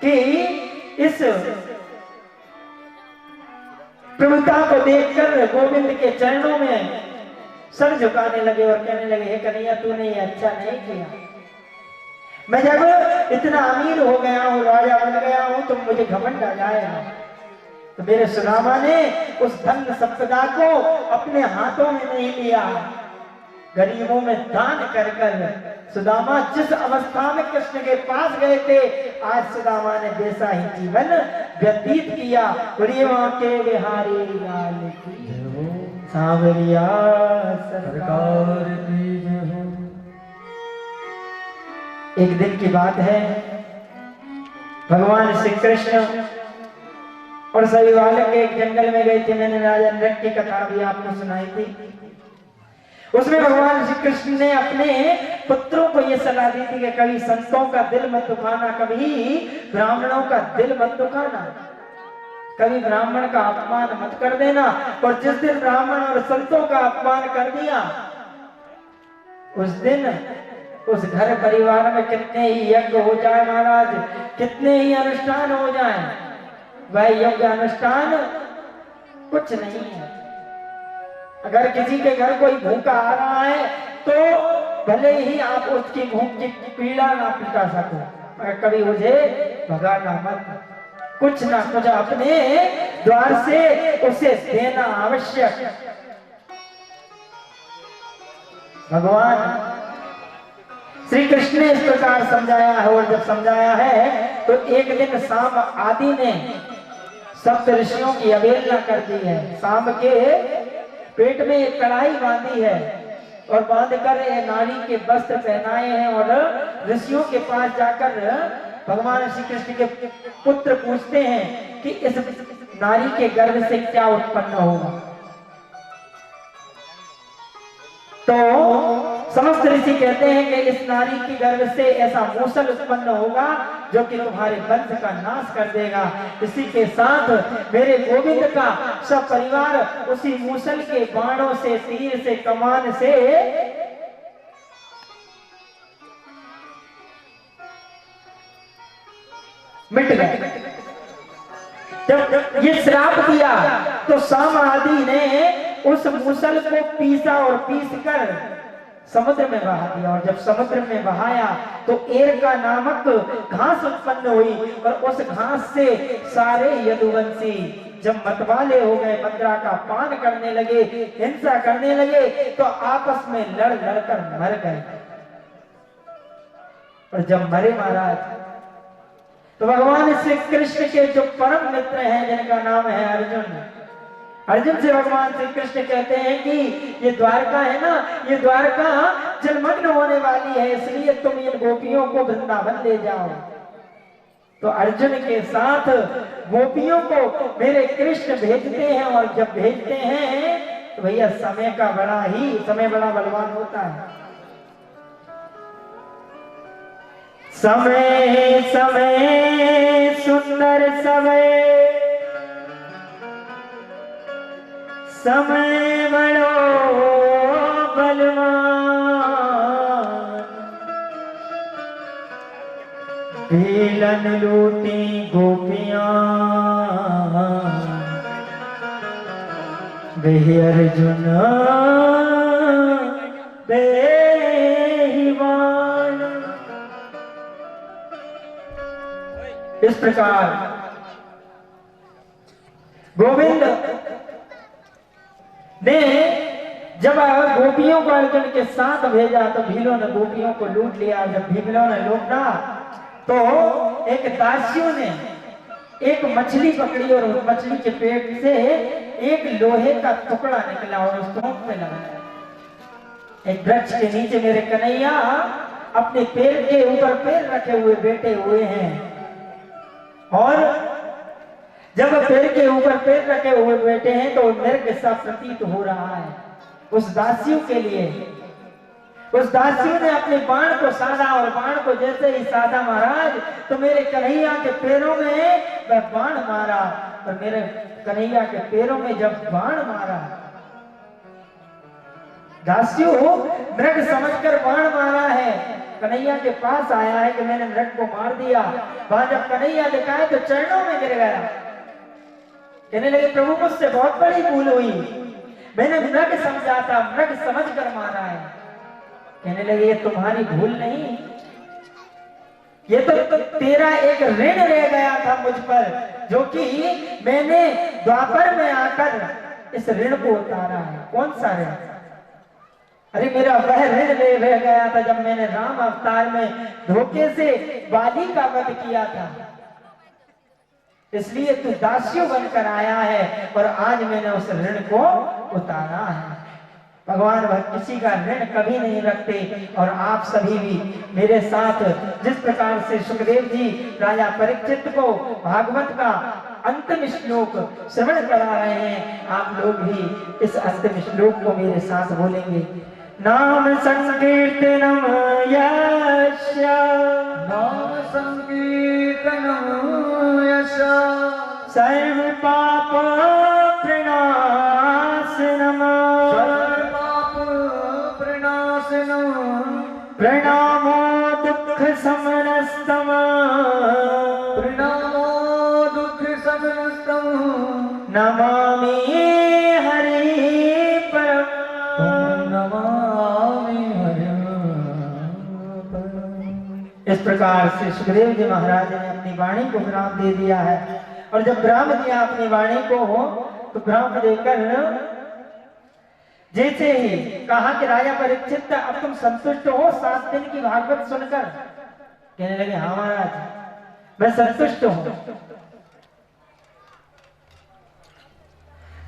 कि इस प्रभुता को देखकर गोविंद के चरणों में सर झुकाने लगे और कहने लगे, हे कन्हैया तूने ये अच्छा नहीं किया। मैं जब इतना अमीर हो गया हूँ, राजा बन गया हूँ, तो मुझे घमंड आ जाएगा। तो मेरे सुदामा ने उस धन संपदा को अपने हाथों में नहीं लिया, गरीबों में दान कर कर सुदामा जिस अवस्था में कृष्ण के पास गए थे, आज सुदामा ने वैसा ही जीवन व्यतीत किया। वहाँ के बिहारी लाल की सांवरिया सरकार की जय हो। एक दिन की बात है, भगवान श्री कृष्ण और सभी बालक एक जंगल में गए थे। मैंने राजा नरक की कथा भी आपको सुनाई थी। उसमें भगवान श्री कृष्ण ने अपने पुत्रों को यह सलाह दी थी कि कभी संतों का दिल मत दुखाना, कभी ब्राह्मणों का दिल मत दुखाना, कभी ब्राह्मण का अपमान मत कर देना। और जिस दिन ब्राह्मण और संतों का अपमान कर दिया, उस दिन उस घर परिवार में कितने ही यज्ञ हो जाए महाराज, कितने ही अनुष्ठान हो जाए, वह यज्ञ अनुष्ठान कुछ नहीं है। अगर किसी के घर कोई भूखा आ रहा है तो भले ही आप उसकी भूख की पीड़ा ना पिटा सको, मगर कभी उसे भगाना मत, कुछ ना कुछ अपने द्वार से उसे देना आवश्यक। भगवान श्री कृष्ण ने इस प्रकार समझाया है, और जब समझाया है तो एक दिन शाम आदि ने सप्त ऋषियों की अवहेलना कर दी है। शाम के पेट में एक कढ़ाई बांधी है और बांधकर नारी के वस्त्र पहनाए हैं, और ऋषियों के पास जाकर भगवान श्री कृष्ण के पुत्र पूछते हैं कि इस नारी के गर्भ से क्या उत्पन्न होगा। तो समस्त ऋषि कहते हैं कि इस नारी के गर्भ से ऐसा मूसल उत्पन्न होगा जो कि तुम्हारे वंश का नाश कर देगा। इसी के साथ मेरे गोविंद का सब परिवार उसी मूसल के बाणों से, तीर से, कमान से मिट गए। जब ये श्राप दिया तो शाम आदि ने उस मूसल को पीसा और पीस कर समुद्र में बहा दिया, और जब समुद्र में बहाया तो एरका नामक घास उत्पन्न हुई, और उस घास से सारे यदुवंशी जब मतवाले हो गए, मदिरा का पान करने लगे, हिंसा करने लगे, तो आपस में लड़ लड़कर मर गए। और जब मरे महाराज, तो भगवान श्री कृष्ण के जो परम मित्र हैं, जिनका नाम है अर्जुन, अर्जुन से भगवान श्री कृष्ण कहते हैं कि ये द्वारका है ना, ये द्वारका जलमग्न होने वाली है, इसलिए तुम इन गोपियों को वृंदावन ले जाओ। तो अर्जुन के साथ गोपियों को मेरे कृष्ण भेजते हैं, और जब भेजते हैं तो भैया समय बड़ा बलवान होता है। समय समय सुंदर समय, समय बड़ो बलवान, भेलन लूटी गोपियां, वे अर्जुन बेईमान। इस प्रकार गोविंद ने जब गोपियों को अर्जुन के साथ भेजा तो भीलों ने गोपियों को लूट लिया। जब भीलों ने लूटा तो एक दासियों ने एक मछली पकड़ी, और उस मछली के पेट से एक लोहे का टुकड़ा निकला और उस टोंक पे लगाया। एक वृक्ष के नीचे मेरे कन्हैया अपने पैर के ऊपर पैर रखे हुए बैठे हुए हैं, और जब पैर के ऊपर पैर रखे हुए बैठे हैं तो नर्क सा प्रतीत हो रहा है उस दासियों के लिए। उस दासियों ने अपने बाण को साधा, और बाण को जैसे ही साधा महाराज, तो मेरे कन्हैया के पैरों में वह बाण मारा, और मेरे कन्हैया के पैरों में जब बाण मारा, दासियों मृग समझकर बाण मारा है, कन्हैया के पास आया है कि मैंने मृग को मार दिया। वहां जब कन्हैया दिखाए तो चरणों में गिर गया, कहने लगे प्रभु मुझसे बहुत बड़ी भूल हुई, मैंने मृग समझा था, मृग समझकर मारा है। कहने लगे ये तुम्हारी भूल नहीं, ये तो तेरा एक ऋण रह गया था मुझ पर, जो कि मैंने द्वापर में आकर इस ऋण को उतारा है। कौन सा ऋण? अरे मेरा वह ऋण रह गया था जब मैंने राम अवतार में धोखे से बाली का वध किया था, इसलिए तू दास्यु बनकर आया है और आज मैंने उस ऋण को उतारा है। भगवान किसी का ऋण कभी नहीं रखते। और आप सभी भी मेरे साथ जिस प्रकार से सुखदेव जी राजा परीक्षित को भागवत का अंतिम श्लोक श्रवण करा रहे हैं, आप लोग भी इस अंतिम श्लोक को मेरे साथ बोलेंगे। नाम संकीर्तनम यस्य, नाम संकीर्तनम यस्य, सर्व पाप प्रणाशनम, सर्व पाप प्रणाशनम, प्रणामो दुख समनस्तम, प्रणामो दुख समनस्तम, नमामि हरि परम, नमामि हरि परम। इस प्रकार से सुखदेव जी महाराज ने अपनी वाणी को विराम दे दिया है। और जब विराम दिया अपनी वाणी को तो विराम देकर जैसे ही कहा कि राजा परीक्षित अब तुम संतुष्ट हो 7 दिन की भागवत सुनकर? कहने लगे हाँ महाराज मैं संतुष्ट हूं,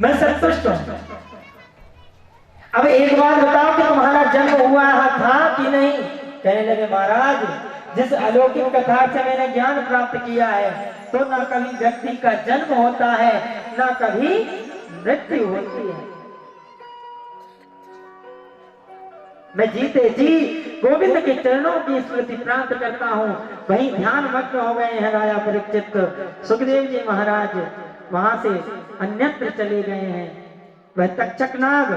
मैं संतुष्ट हूं। अब एक बार बताओ कि तुम्हारा जन्म हुआ था कि नहीं? कहने लगे महाराज जिस अलौकिक कथा से मैंने ज्ञान प्राप्त किया है तो ना कभी व्यक्ति का जन्म होता है ना कभी मृत्यु होती है। मैं जीते जी गोविंद के चरणों की स्मृति प्राप्त करता हूँ। वहीं ध्यान मग्न हो गए हैं राजा परीक्षित। सुखदेव जी महाराज वहां से अन्यत्र चले गए हैं। वह तक्षक नाग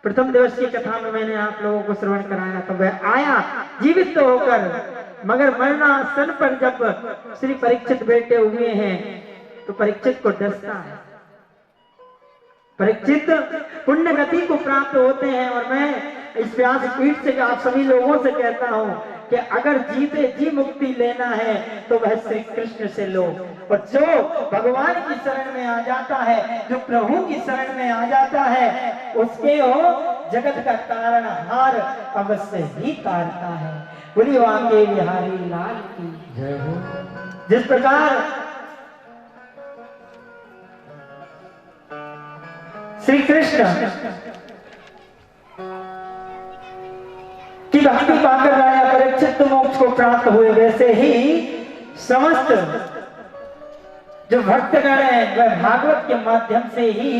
प्रथम दिवस की कथा में मैंने आप लोगों को श्रवण कराया, तो वह आया जीवित तो होकर, मगर मरणासन पर जब श्री परीक्षित बैठे हुए हैं तो परीक्षित को डसता है। परीक्षित पुण्य गति को प्राप्त होते हैं और मैं इस व्यास पीठ से आप सभी लोगों से कहता हूं कि अगर जीते जी मुक्ति लेना है तो वह श्री कृष्ण से लो। और जो भगवान की शरण में आ जाता है, जो प्रभु की शरण में आ जाता है, उसके हो जगत का तारणहार अवश्य ही तारता है। बोलिए वाके बिहारी लाल की जय हो। जिस प्रकार श्री कृष्ण की भक्ति पाकर राजा परीक्षित मोक्ष को प्राप्त हुए, वैसे ही समस्त जो भक्तगण हैं वह भागवत के माध्यम से ही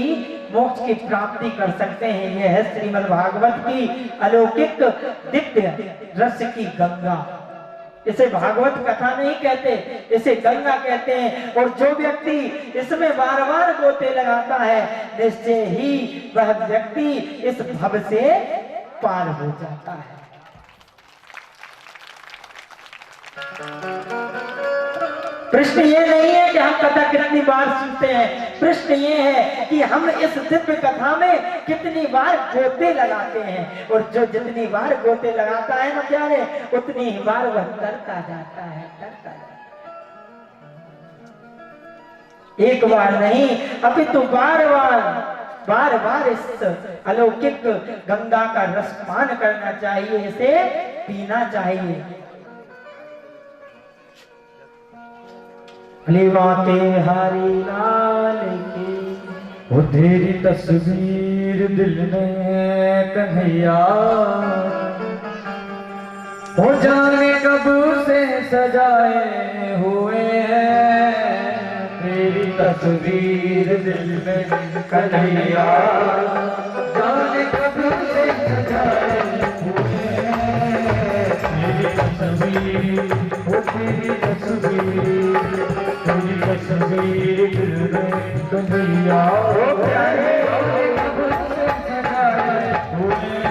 मोक्ष की प्राप्ति कर सकते हैं। यह है श्रीमद् भागवत की अलौकिक दिव्य रस की गंगा। इसे भागवत कथा नहीं कहते, इसे गंगा कहते हैं। और जो व्यक्ति इसमें बार बार गोते लगाता है निश्चय ही वह व्यक्ति इस भव से पार हो जाता है। प्रश्न ये नहीं है कि हम कथा कितनी बार सुनते हैं, प्रश्न ये है कि हम इस दिव्य कथा में कितनी बार गोते लगाते हैं। और जो जितनी बार गोते लगाता है ना प्यारे, उतनी ही बार वह तरता जाता है, तरता जाता है। एक बार नहीं अपितु बार बार इस अलौकिक गंगा का रसपान करना चाहिए, इसे पीना चाहिए। के हरि लाल की वो तेरी तस्वीर दिल में कन्हैया, हो जाने कब से सजाए हुए हैं। तेरी तस्वीर दिल में कन्हैया, जाने कब से सजाए हुए हैं। तेरी तस्वीर, वो तेरी तस्वीर, तेरी तस्वीर दिल में कन्हैया, हो जाने कब से सजाए हुए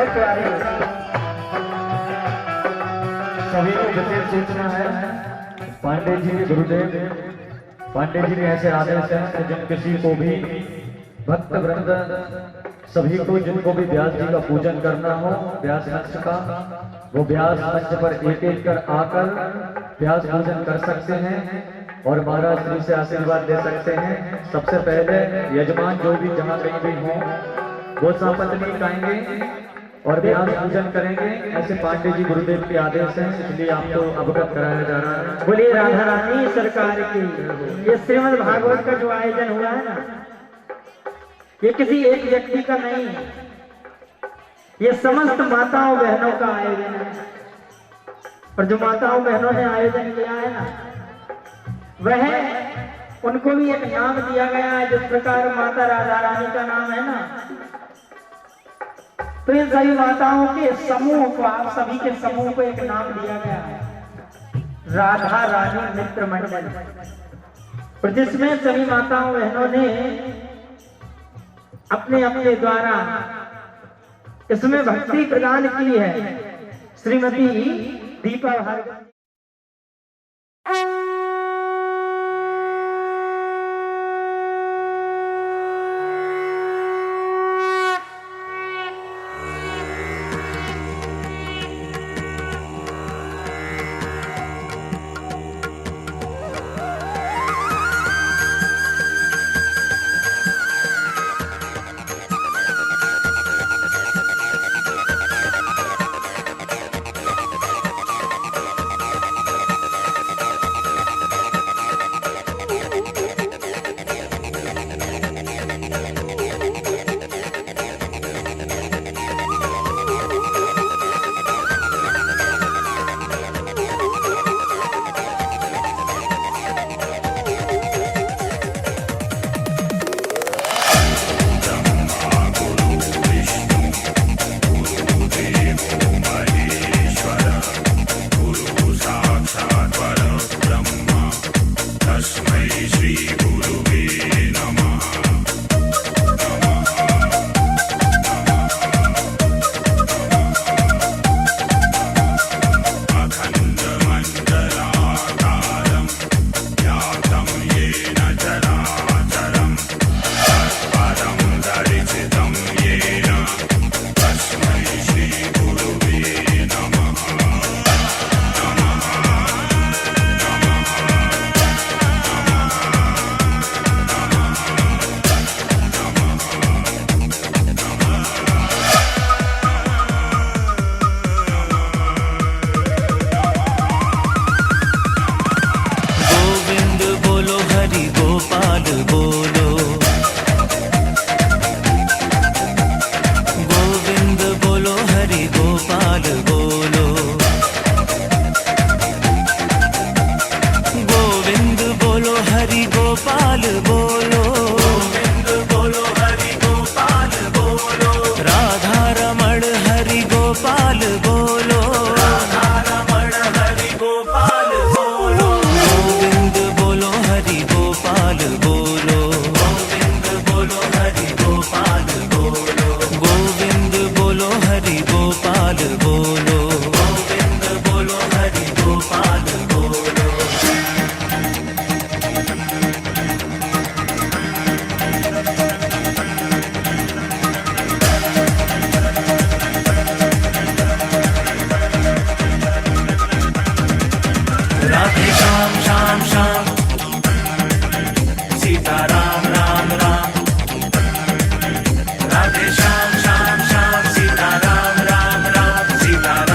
बहुत प्यारे। सभी को विशेष सूचना है, पांडे जी के गुरुदेव पांडे जी ने ऐसे आदेश हैं कि जिन किसी को भी भक्त वृंद सभी को जिनको भी व्यास जी का पूजन करना हो व्यास मंच का, वो व्यास मंच पर एक एक कर आकर व्यास पूजन कर सकते हैं और महाराज श्री से आशीर्वाद ले सकते हैं। सबसे पहले यजमान जो भी जहाँ कहीं भी हो वो सपत्नी गाएंगे और व्यास पूजन करेंगे। ऐसे पांडे जी गुरुदेव के आदेश हैं, इसलिए आपको अवगत कराया जा रहा है। बोलिए राधा रानी सरकार की। ये श्रीमद् भागवत का जो आयोजन हुआ है ना, ये किसी एक व्यक्ति का नहीं है, ये समस्त माताओं बहनों का आयोजन है। और जो माताओं बहनों ने आयोजन किया है ना, वह उनको भी एक नाम दिया गया है। जिस प्रकार माता राधा रानी का नाम है ना, तो इन सभी माताओं के समूह को, आप सभी के समूह को एक नाम दिया गया है, राधा रानी मित्र मंडल। और जिसमें सभी माताओं बहनों ने अपने अपने द्वारा इसमें भक्ति प्रदान की है। श्रीमती दीपा भार्गव राधे श्याम श्याम श्याम सीता राम राम राम सीता राम।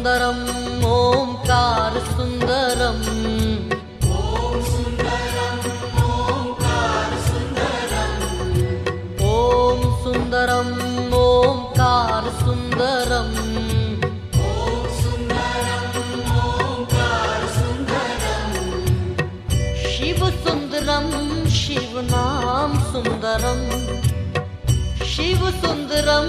सुंदरम ओंकार सुंदरम ॐ सुन्दरं ओङ्कार सुन्दरम् ओम सुंदरम ओंकार सुंदरम ॐ सुन्दरं ओङ्कार सुन्दरम् शिव सुंदरम शिव नाम सुंदरम शिव सुंदरम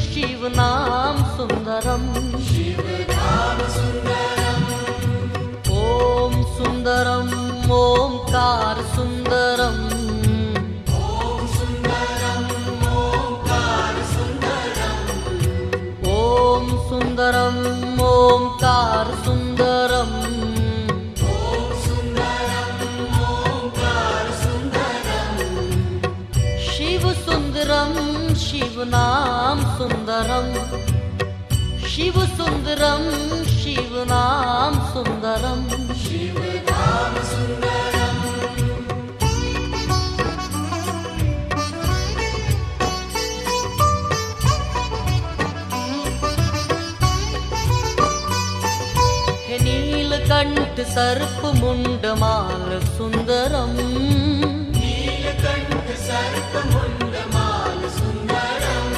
शिव नाम सुंदरम शिवनाम सुन्दरम् ओम सुंदरम ओंकार सुंदरम ॐ सुन्दरं ओङ्कार सुन्दरम् ओम सुंदरम ओंकार सुंदरम ॐ सुन्दरं ओङ्कार सुन्दरम् शिव सुंदरम शिव नाम सुंदरम शिव सुंदरम शिव नाम सुंदरम शिवनाम सुन्दरम् हे नीलकंठ सर्प मुंडमाल सुंदरम नीलकण्ठ सर्पमुण्डमाल सुन्दरम्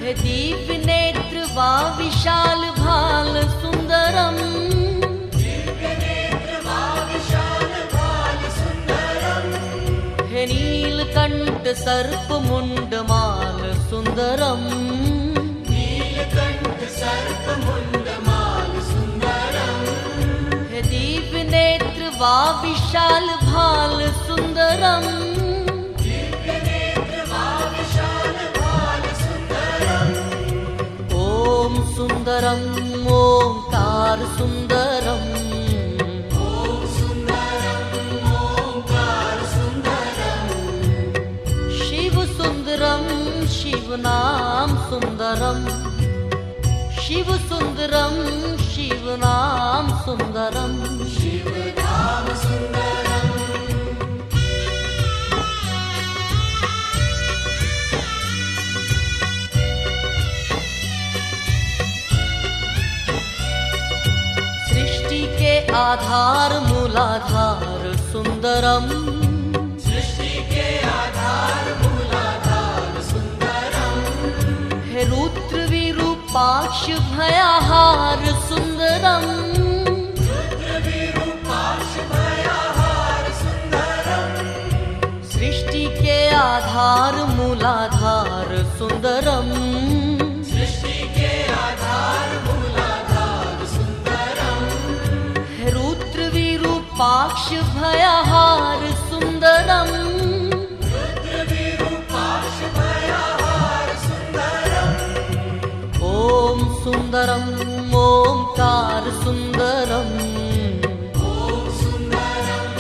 हे दीप नेत्र वा विशाल भाल सुंदरम दिव्यनेत्रमा विशालभाल सुन्दरम् हे नीलकंठ सर्प मुंडमाल सुंदरम नीलकण्ठ सर्पमुण्डमाल सुन्दरम् हे दीप नेत्र वा विशाल भाल सुंदरम दिव्यनेत्रमा विशालभाल सुन्दरम् ओम सुंदरम ओंकार सुंदरम ॐ सुन्दरं ओङ्कार सुन्दरम् शिव सुंदरम शिव नाम सुंदरम शिव सुंदरम शिव नाम सुंदरम शिवनाम सुन्दरम् सृष्टि के आधार मूलाधार सुंदरम सृष्टि के आधार मूलाधार सुन्दरम् हे रुद्र विरूपाक्ष भयाहार सुंदरम रुद्रविरूपाक्ष भयाहार सुन्दरम् सृष्टि के आधार मूलाधार सुंदरम सृष्टि के आधार मूलाधार सुन्दरम् हे रुद्र विरूपाक्ष भयाहार सुंदरम रुद्रविरूपाक्ष भयाहार सुन्दरम् ओम सुंदरम ओंकार सुंदरम ॐ सुन्दरं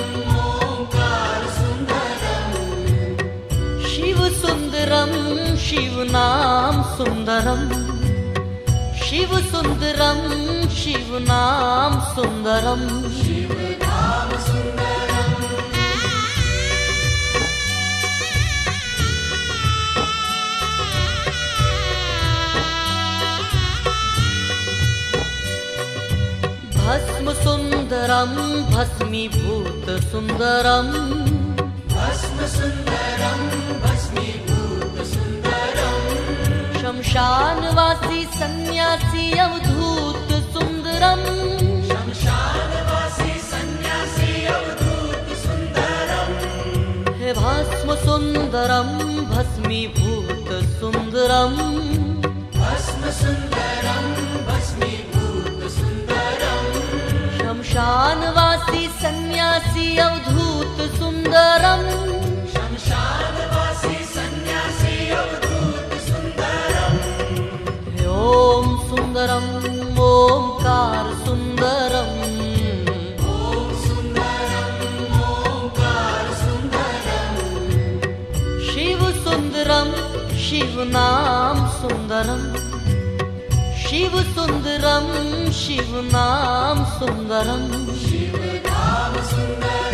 ओङ्कार सुन्दरम् शिव सुंदरम शिव नाम सुंदरम शिव सुंदरम शिव नाम सुंदरम शिवनाम सुन्दरम् भस्म सुंदरम भस्मीभूत सुंदरम भस्म सुन्दरं भस्मीभूत सुन्दरम् शमशानवासी सन्यासी अवधूत सुंदरम शमशानवासी सन्न्यासी अवधूत सुन्दरम् हे भस्म सुंदरम भस्मीभूत सुंदरम भस्म सुन्दरं भस्मीभूत सुन्दरम् शमशानवासी सन्यासी अवधूत सुंदरम शमशानवासी सन्न्यासी अवधूत सुन्दरम् ओम सुंदरम ओंकार सुंदरम ॐ सुन्दरं ओङ्कार सुन्दरम् शिव सुंदरम शिव नाम सुंदरम शिव सुंदरम शिव नाम सुंदरम शिवनाम सुन्दरम्